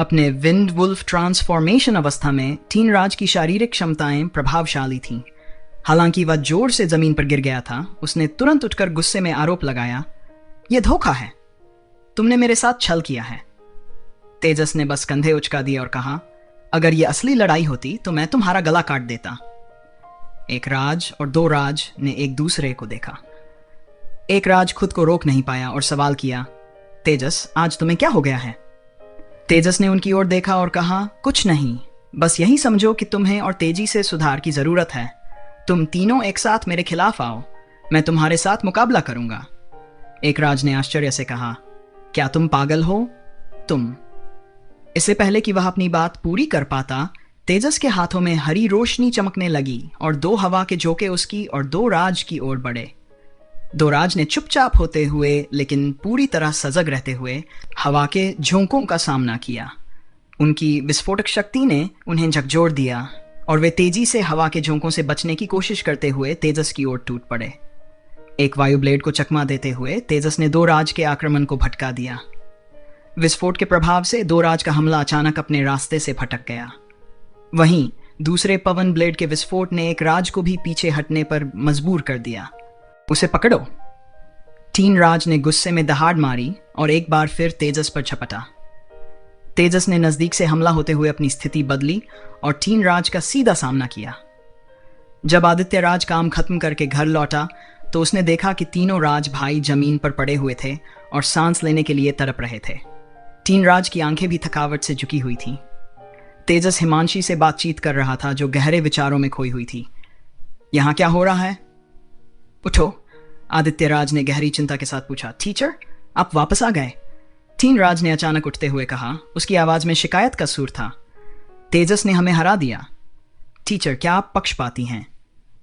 अपने wind wolf transformation अवस्था में टीन राज की शारीरिक क्षमताएं प्रभावशाली थीं। हालांकि वह जोर से जमीन पर गिर गया था, उसने तुरंत उठकर गुस्से में आरोप लगाया, यह धोखा है, तुमने मेरे साथ छल किया है। तेजस ने बस कंधे उचका दिए और कहा, अगर यह असली लड़ाई होती तो मैं तुम्हारा गला काट देता। एक राज और दो राज ने एक दूसरे को देखा। एक राज खुद को रोक नहीं पाया और सवाल किया, तेजस, आज तुम्हें क्या हो गया है? तेजस ने उनकी ओर देखा और कहा, कुछ नहीं, बस यही समझो कि तुम्हें और तेजी से सुधार की जरूरत है। तुम तीनों एक साथ मेरे खिलाफ आओ, मैं तुम्हारे साथ मुकाबला करूंगा। एक राज ने आश्चर्य से कहा, क्या तुम पागल हो? तुम। इससे पहले कि वह अपनी बात पूरी कर पाता, तेजस के हाथों में हरी रोशनी चमकने लगी और दो हवा के झोंके उसकी और दो राज की ओर बढ़े। दो राज ने चुपचाप होते हुए लेकिन पूरी तरह सजग रहते हुए हवा के झोंकों का सामना किया। उनकी विस्फोटक शक्ति ने उन्हें झकझोर दिया और वे तेजी से हवा के झोंकों से बचने की कोशिश करते हुए तेजस की ओर टूट पड़े। एक वायु ब्लेड को चकमा देते हुए तेजस ने दो राज के आक्रमण को भटका दिया। विस्फोट के प्रभाव से दो राज का हमला अचानक अपने रास्ते से भटक गया। वहीं दूसरे पवन ब्लेड के विस्फोट ने एक राज को भी पीछे हटने पर मजबूर कर दिया। उसे पकड़ो। टीन राज ने गुस्से में दहाड़ मारी और एक बार फिर तेजस पर झपटा। तेजस ने नजदीक से हमला होते हुए अपनी स्थिति बदली और टीन राज का सीधा सामना किया। जब आदित्य राज काम खत्म करके घर लौटा तो उसने देखा कि तीनों राज भाई जमीन पर पड़े हुए थे और सांस लेने के लिए तड़प रहे थे। टीन राज की आंखें भी थकावट से झुकी हुई थीं। तेजस हिमांशी से बातचीत कर रहा था, जो गहरे विचारों में खोई हुई थी। यहां क्या हो रहा है? उठो, आदित्य राज ने गहरी चिंता के साथ पूछा। टीचर, आप वापस आ गए? टीन राज ने अचानक उठते हुए कहा। उसकी आवाज में शिकायत का सुर था। तेजस ने हमें हरा दिया। टीचर, क्या आप पक्षपाती हैं?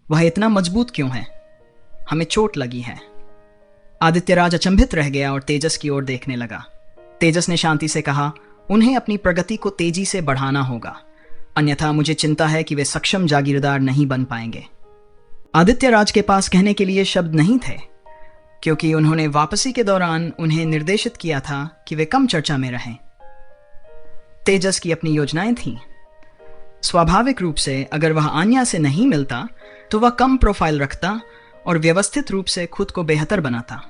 वह इतना मजबूत क्यों है? हमें चोट लगी है। आदित्य राज अचंभित रह गया और तेजस की ओर देखने लगा। तेजस ने शांति से कहा, उन्हें अपनी प्रगति को तेजी से बढ़ाना होगा, अन्यथा मुझे चिंता है कि वे सक्षम जागीरदार नहीं बन पाएंगे। आदित्य राज के पास कहने के लिए शब्द नहीं थे, क्योंकि उन्होंने वापसी के दौरान उन्हें निर्देशित किया था कि वे कम चर्चा में रहें। तेजस की अपनी योजनाएं थीं। स्वाभाविक रूप से अगर वह आन्या से नहीं मिलता तो वह कम प्रोफाइल रखता और व्यवस्थित रूप से खुद को बेहतर बनाता।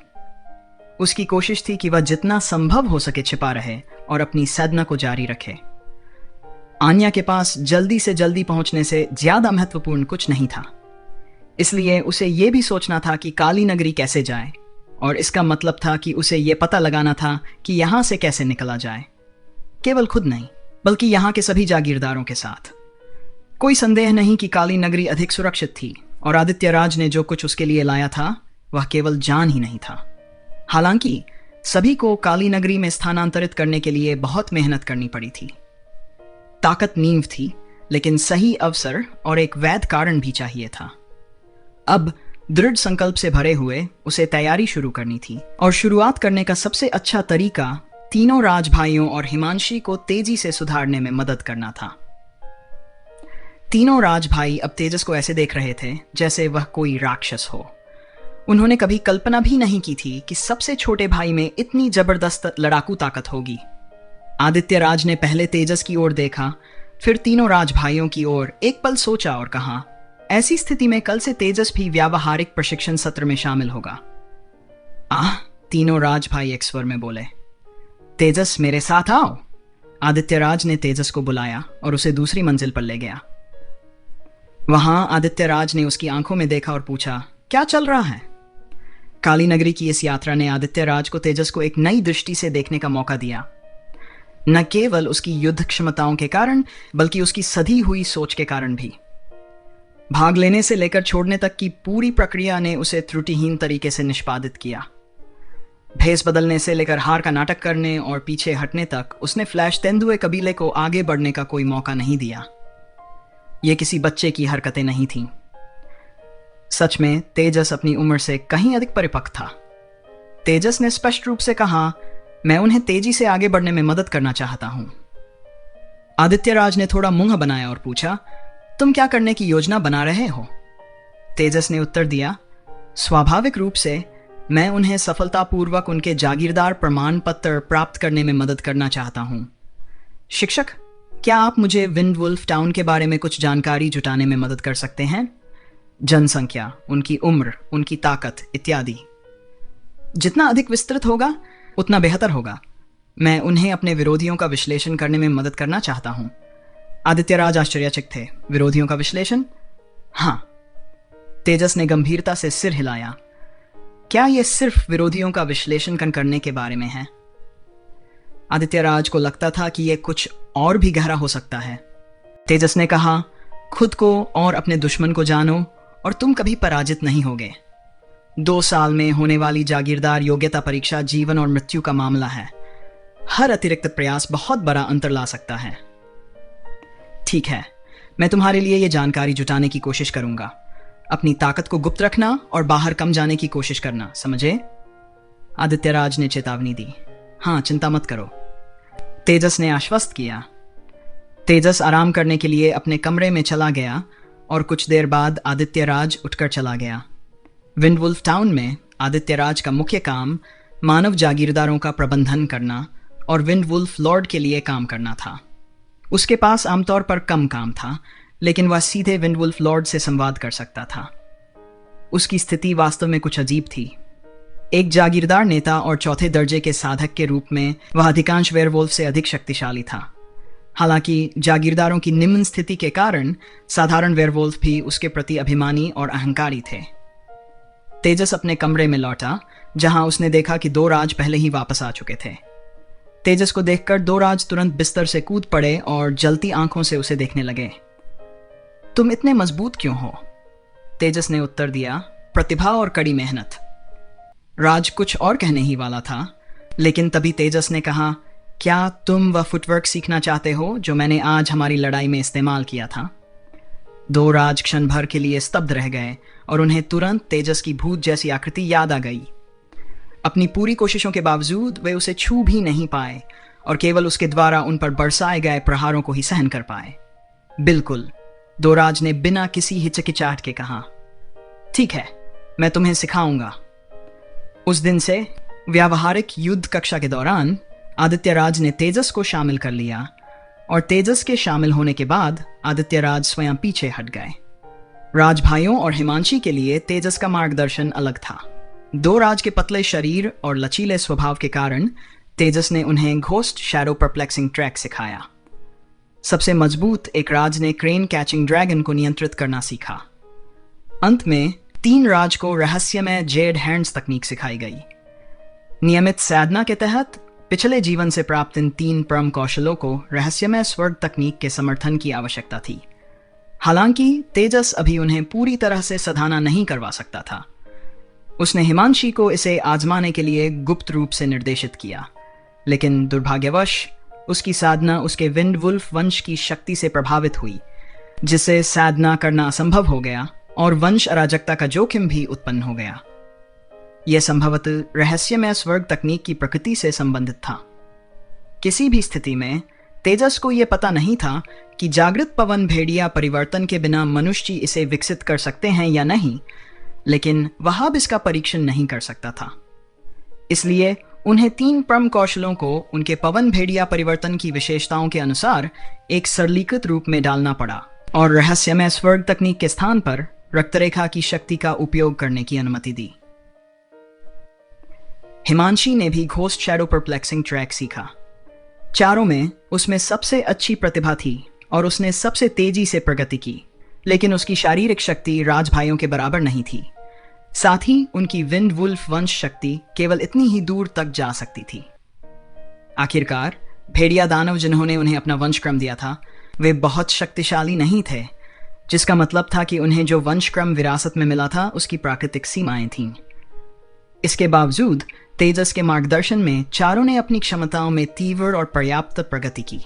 उसकी कोशिश थी कि वह जितना संभव हो सके छिपा रहे और अपनी साधना को जारी रखे। आन्या के पास जल्दी से जल्दी पहुंचने से ज्यादा महत्वपूर्ण कुछ नहीं था, इसलिए उसे यह भी सोचना था कि काली नगरी कैसे जाए, और इसका मतलब था कि उसे यह पता लगाना था कि यहां से कैसे निकला जाए, केवल खुद नहीं बल्कि यहां के सभी जागीरदारों के साथ। कोई संदेह नहीं कि काली नगरी अधिक सुरक्षित थी और आदित्य राज ने जो कुछ उसके लिए लाया था वह केवल जान ही नहीं था। हालांकि सभी को काली नगरी में स्थानांतरित करने के लिए बहुत मेहनत करनी पड़ी थी। ताकत नींव थी, लेकिन सही अवसर और एक वैध कारण भी चाहिए था। अब दृढ़ संकल्प से भरे हुए उसे तैयारी शुरू करनी थी, और शुरुआत करने का सबसे अच्छा तरीका तीनों राज भाइयों और हिमांशी को तेजी से सुधारने में मदद करना था। तीनों राज भाई अब तेजस को ऐसे देख रहे थे जैसे वह कोई राक्षस हो। उन्होंने कभी कल्पना भी नहीं की थी कि सबसे छोटे भाई में इतनी जबरदस्त लड़ाकू ताकत होगी। आदित्य राज ने पहले तेजस की ओर देखा, फिर तीनों राज भाइयों की ओर एक पल सोचा और कहा, ऐसी स्थिति में कल से तेजस भी व्यावहारिक प्रशिक्षण सत्र में शामिल होगा। तीनों राज भाई एक स्वर में बोले। तेजस, मेरे साथ आओ। आदित्य राज ने तेजस को बुलाया और उसे दूसरी मंजिल पर ले गया। वहां आदित्य राज ने उसकी आंखों में देखा और पूछा, क्या चल रहा है? काली नगरी की इस यात्रा ने आदित्य राज को तेजस को एक नई दृष्टि से देखने का मौका दिया, न केवल उसकी युद्ध क्षमताओं के कारण बल्कि उसकी सधी हुई सोच के कारण भी। भाग लेने से लेकर छोड़ने तक की पूरी प्रक्रिया ने उसे त्रुटिहीन तरीके से निष्पादित किया। भेस बदलने से लेकर हार का नाटक करने और पीछे हटने तक उसने फ्लैश तेंदुए कबीले को आगे बढ़ने का कोई मौका नहीं दिया। ये किसी बच्चे की हरकतें नहीं थीं। सच में तेजस अपनी उम्र से कहीं अधिक परिपक्व था। तेजस ने स्पष्ट रूप से कहा, मैं उन्हें तेजी से आगे बढ़ने में मदद करना चाहता हूं। आदित्य राज ने थोड़ा मुंह बनाया और पूछा, तुम क्या करने की योजना बना रहे हो? तेजस ने उत्तर दिया, स्वाभाविक रूप से मैं उन्हें सफलतापूर्वक उनके जागीरदार प्रमाण पत्र प्राप्त करने में मदद करना चाहता हूं। शिक्षक, क्या आप मुझे विंडवुल्फ टाउन के बारे में कुछ जानकारी जुटाने में मदद कर सकते हैं? जनसंख्या, उनकी उम्र, उनकी ताकत इत्यादि। जितना अधिक विस्तृत होगा उतना बेहतर होगा। मैं उन्हें अपने विरोधियों का विश्लेषण करने में मदद करना चाहता हूं। आदित्यराज आश्चर्यचकित थे। विरोधियों का विश्लेषण? हाँ। तेजस ने गंभीरता से सिर हिलाया। क्या यह सिर्फ विरोधियों का विश्लेषण करने के बारे में है? आदित्यराज को लगता था कि यह कुछ और भी गहरा हो सकता है। तेजस ने कहा, खुद को और अपने दुश्मन को जानो और तुम कभी पराजित नहीं होगे। 2 साल में होने वाली जागीरदार योग्यता परीक्षा जीवन और मृत्यु का मामला है। हर अतिरिक्त प्रयास बहुत बड़ा अंतर ला सकता है। ठीक है, मैं तुम्हारे लिए यह जानकारी जुटाने की कोशिश करूंगा। अपनी ताकत को गुप्त रखना और बाहर कम जाने की कोशिश करना, समझे? आदित्यराज ने चेतावनी दी। हाँ, चिंता मत करो, तेजस ने आश्वस्त किया। तेजस आराम करने के लिए अपने कमरे में चला गया और कुछ देर बाद आदित्यराज उठकर चला गया। विंडवुल्फ टाउन में आदित्यराज का मुख्य काम मानव जागीरदारों का प्रबंधन करना और विंडवुल्फ लॉर्ड के लिए काम करना था। उसके पास आमतौर पर कम काम था, लेकिन वह सीधे विंडवुल्फ लॉर्ड से संवाद कर सकता था। उसकी स्थिति वास्तव में कुछ अजीब थी। एक जागीरदार नेता और चौथे दर्जे के साधक के रूप में वह अधिकांश वेयरवुल्फ से अधिक शक्तिशाली था। हालांकि जागीरदारों की निम्न स्थिति के कारण साधारण वेयरवुल्फ भी उसके प्रति अभिमानी और अहंकारी थे। तेजस अपने कमरे में लौटा, जहां उसने देखा कि 2 राज पहले ही वापस आ चुके थे। तेजस को देखकर 2 राज तुरंत बिस्तर से कूद पड़े और जलती आंखों से उसे देखने लगे। तुम इतने मजबूत क्यों हो? तेजस ने उत्तर दिया, प्रतिभा और कड़ी मेहनत। राज कुछ और कहने ही वाला था, लेकिन तभी तेजस ने कहा, क्या तुम वह फुटवर्क सीखना चाहते हो जो मैंने आज हमारी लड़ाई में इस्तेमाल किया था? 2 राज क्षण भर के लिए स्तब्ध रह गए और उन्हें तुरंत तेजस की भूत जैसी आकृति याद आ गई। अपनी पूरी कोशिशों के बावजूद वे उसे छू भी नहीं पाए और केवल उसके द्वारा उन पर बरसाए गए प्रहारों को ही सहन कर पाए। बिल्कुल, 2 राज ने बिना किसी हिचकिचाहट के कहा। ठीक है, मैं तुम्हें सिखाऊंगा। उस दिन से व्यावहारिक युद्ध कक्षा के दौरान आदित्यराज ने तेजस को शामिल कर लिया और तेजस के शामिल होने के बाद आदित्यराज स्वयं पीछे हट गए। राज भाइयों और हिमांशी के लिए तेजस का मार्गदर्शन अलग था। 2 राज के पतले शरीर और लचीले स्वभाव के कारण तेजस ने उन्हें घोस्ट शैडो परप्लेक्सिंग ट्रैक सिखाया। सबसे मजबूत एक राज ने क्रेन कैचिंग ड्रैगन को नियंत्रित करना सीखा। अंत में 3 राज को रहस्यमय जेड हैंड्स तकनीक सिखाई गई। नियमित साधना के तहत पिछले जीवन से प्राप्त इन 3 परम कौशलों को रहस्यमय स्वर्ग तकनीक के समर्थन की आवश्यकता थी। हालांकि तेजस अभी उन्हें पूरी तरह से साधना नहीं करवा सकता था। उसने हिमांशी को इसे आजमाने के लिए गुप्त रूप से निर्देशित किया, लेकिन दुर्भाग्यवश उसकी साधना उसके विंडवुल्फ वंश की शक्ति से प्रभावित हुई, जिससे साधना करना असंभव हो गया और वंश अराजकता का जोखिम भी उत्पन्न हो गया। यह संभवतः रहस्यमय स्वर्ग तकनीक की प्रकृति से संबंधित था। किसी भी स्थिति में तेजस को यह पता नहीं था कि जागृत पवन भेड़िया परिवर्तन के बिना मनुष्य इसे विकसित कर सकते हैं या नहीं, लेकिन वह अब इसका परीक्षण नहीं कर सकता था। इसलिए उन्हें 3 परम कौशलों को उनके पवन भेड़िया परिवर्तन की विशेषताओं के अनुसार एक सरलीकृत रूप में डालना पड़ा और रहस्यमय स्वर्ग तकनीक के स्थान पर रक्तरेखा की शक्ति का उपयोग करने की अनुमति दी। हिमांशी ने भी घोस्ट शैडो परप्लेक्सिंग ट्रैक सीखा। चारों में उसमें सबसे अच्छी प्रतिभा थी और उसने सबसे तेजी से प्रगति की, लेकिन उसकी शारीरिक शक्ति राज भाइयों के बराबर नहीं थी। साथ ही उनकी विंडवुल्फ वंश शक्ति केवल इतनी ही दूर तक जा सकती थी। आखिरकार भेड़िया दानव जिन्होंने उन्हें अपना वंशक्रम दिया था, वे बहुत शक्तिशाली नहीं थे, जिसका मतलब था कि उन्हें जो वंशक्रम विरासत में मिला था उसकी प्राकृतिक सीमाएं थीं। इसके बावजूद तेजस के मार्गदर्शन में चारों ने अपनी क्षमताओं में तीव्र और पर्याप्त प्रगति की।